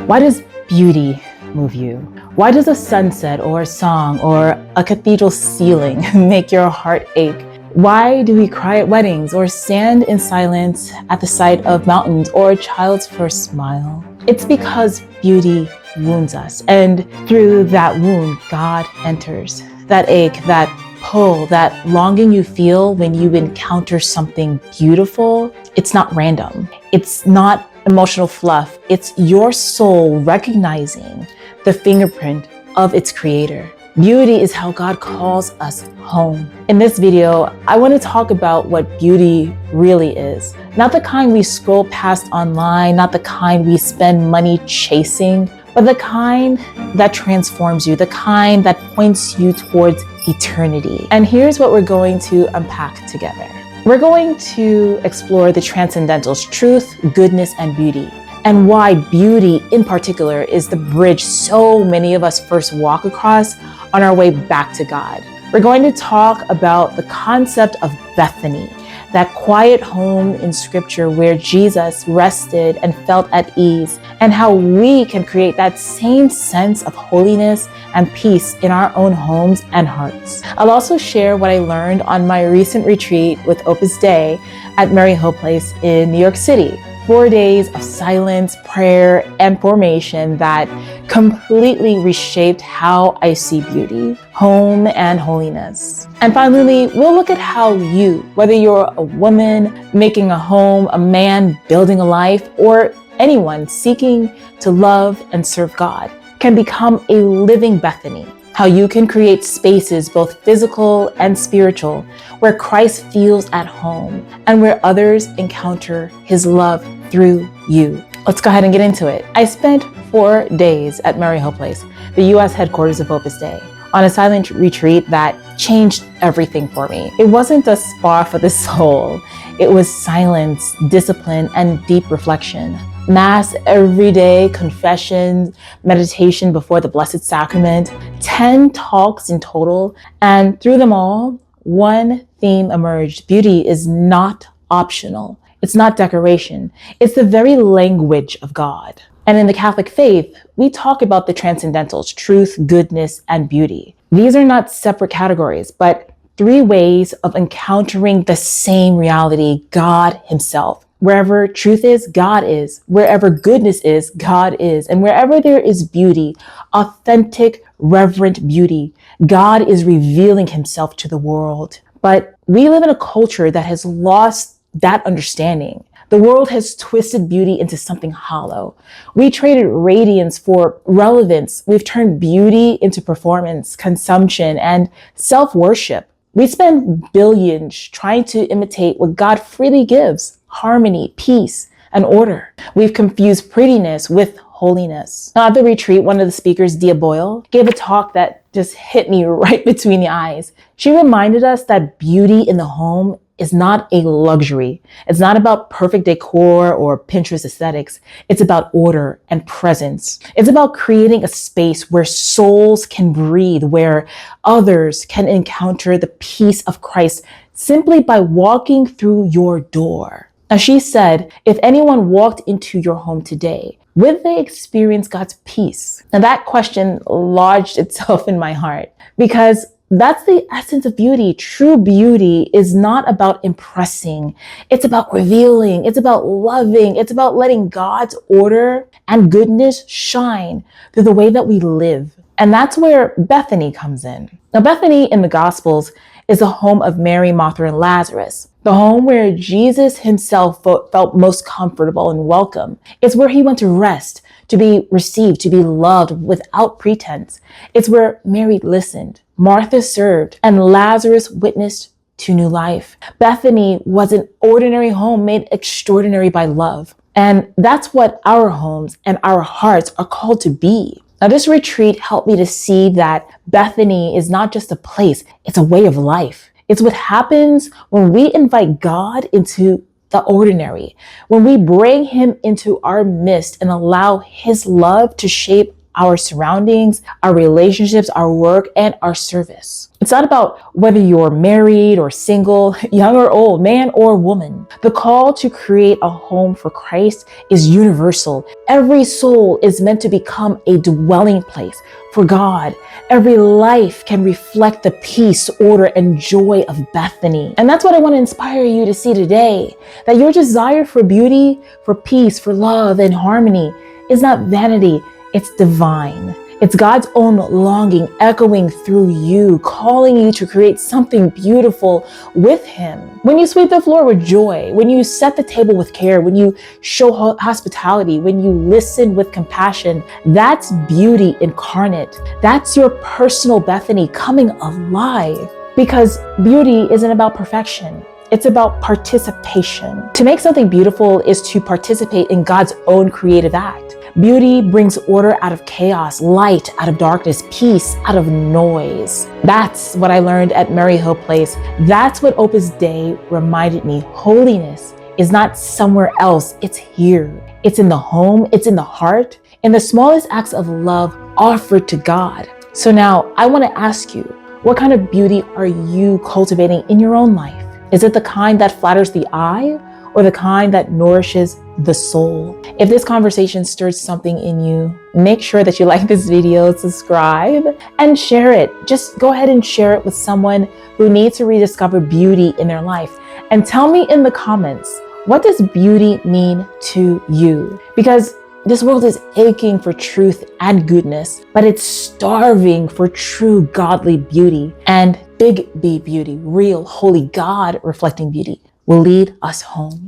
Why does beauty move you? Why does a sunset or a song or a cathedral ceiling make your heart ache? Why do we cry at weddings or stand in silence at the sight of mountains or a child's first smile? It's because beauty wounds us, and through that wound, God enters. That ache, that pull, that longing you feel when you encounter something beautiful, it's not random. It's not emotional fluff. It's your soul recognizing the fingerprint of its creator. Beauty is how God calls us home. In this video, I want to talk about what beauty really is. Not the kind we scroll past online, not the kind we spend money chasing, but the kind that transforms you, the kind that points you towards eternity. And here's what we're going to unpack together. We're going to explore the transcendentals, truth, goodness, and beauty, and why beauty in particular is the bridge so many of us first walk across on our way back to God. We're going to talk about the concept of Bethany, that quiet home in scripture where Jesus rested and felt at ease, and how we can create that same sense of holiness and peace in our own homes and hearts. I'll also share what I learned on my recent retreat with Opus Dei at Mary Hill Place in New York City. 4 days of silence, prayer, and formation that completely reshaped how I see beauty, home, and holiness. And finally, we'll look at how you, whether you're a woman making a home, a man building a life, or anyone seeking to love and serve God, can become a living Bethany. How you can create spaces, both physical and spiritual, where Christ feels at home and where others encounter his love through you. Let's go ahead and get into it. I spent 4 days at Mary Hill Place, the U.S. headquarters of Opus Dei, on a silent retreat that changed everything for me. It wasn't a spa for the soul. It was silence, discipline, and deep reflection. Mass every day, confession, meditation before the Blessed Sacrament, 10 talks in total, and through them all, one theme emerged. Beauty is not optional. It's not decoration. It's the very language of God. And in the Catholic faith, we talk about the transcendentals, truth, goodness, and beauty. These are not separate categories, but 3 ways of encountering the same reality, God himself. Wherever truth is, God is. Wherever goodness is, God is. And wherever there is beauty, authentic, reverent beauty, God is revealing himself to the world. But we live in a culture that has lost that understanding. The world has twisted beauty into something hollow. We traded radiance for relevance. We've turned beauty into performance, consumption, and self-worship. We spend billions trying to imitate what God freely gives: harmony, peace, and order. We've confused prettiness with holiness. Now, at the retreat, one of the speakers, Dia Boyle, gave a talk that just hit me right between the eyes. She reminded us that beauty in the home is not a luxury. It's not about perfect decor or Pinterest aesthetics. It's about order and presence. It's about creating a space where souls can breathe, where others can encounter the peace of Christ simply by walking through your door. Now, she said, if anyone walked into your home today, would they experience God's peace? Now, that question lodged itself in my heart, because that's the essence of beauty. True beauty is not about impressing. It's about revealing. It's about loving. It's about letting God's order and goodness shine through the way that we live. And that's where Bethany comes in. Now, Bethany in the Gospels is the home of Mary, Martha, and Lazarus, the home where Jesus himself felt most comfortable and welcome. It's where he went to rest, to be received, to be loved without pretense. It's where Mary listened, Martha served, and Lazarus witnessed to new life. Bethany was an ordinary home made extraordinary by love. And that's what our homes and our hearts are called to be. Now, this retreat helped me to see that Bethany is not just a place, it's a way of life. It's what happens when we invite God into the ordinary, when we bring him into our midst and allow his love to shape our surroundings, our relationships, our work, and our service. It's not about whether you're married or single, young or old, man or woman. The call to create a home for Christ is universal. Every soul is meant to become a dwelling place for God. Every life can reflect the peace, order, and joy of Bethany. And that's what I want to inspire you to see today, that your desire for beauty, for peace, for love, and harmony is not vanity, it's divine. It's God's own longing echoing through you, calling you to create something beautiful with Him. When you sweep the floor with joy, when you set the table with care, when you show hospitality, when you listen with compassion, that's beauty incarnate. That's your personal Bethany coming alive. Because beauty isn't about perfection. It's about participation. To make something beautiful is to participate in God's own creative act. Beauty brings order out of chaos, light out of darkness, peace out of noise. That's what I learned at Mary Hill Place. That's what Opus Dei reminded me. Holiness is not somewhere else, it's here. It's in the home, it's in the heart, in the smallest acts of love offered to God. So now I want to ask you, what kind of beauty are you cultivating in your own life? Is it the kind that flatters the eye or the kind that nourishes the soul? If this conversation stirs something in you, make sure that you like this video, subscribe, and share it. Just go ahead and share it with someone who needs to rediscover beauty in their life. And tell me in the comments, what does beauty mean to you? Because this world is aching for truth and goodness, but it's starving for true godly beauty. And big B beauty, real, holy, God reflecting beauty will lead us home.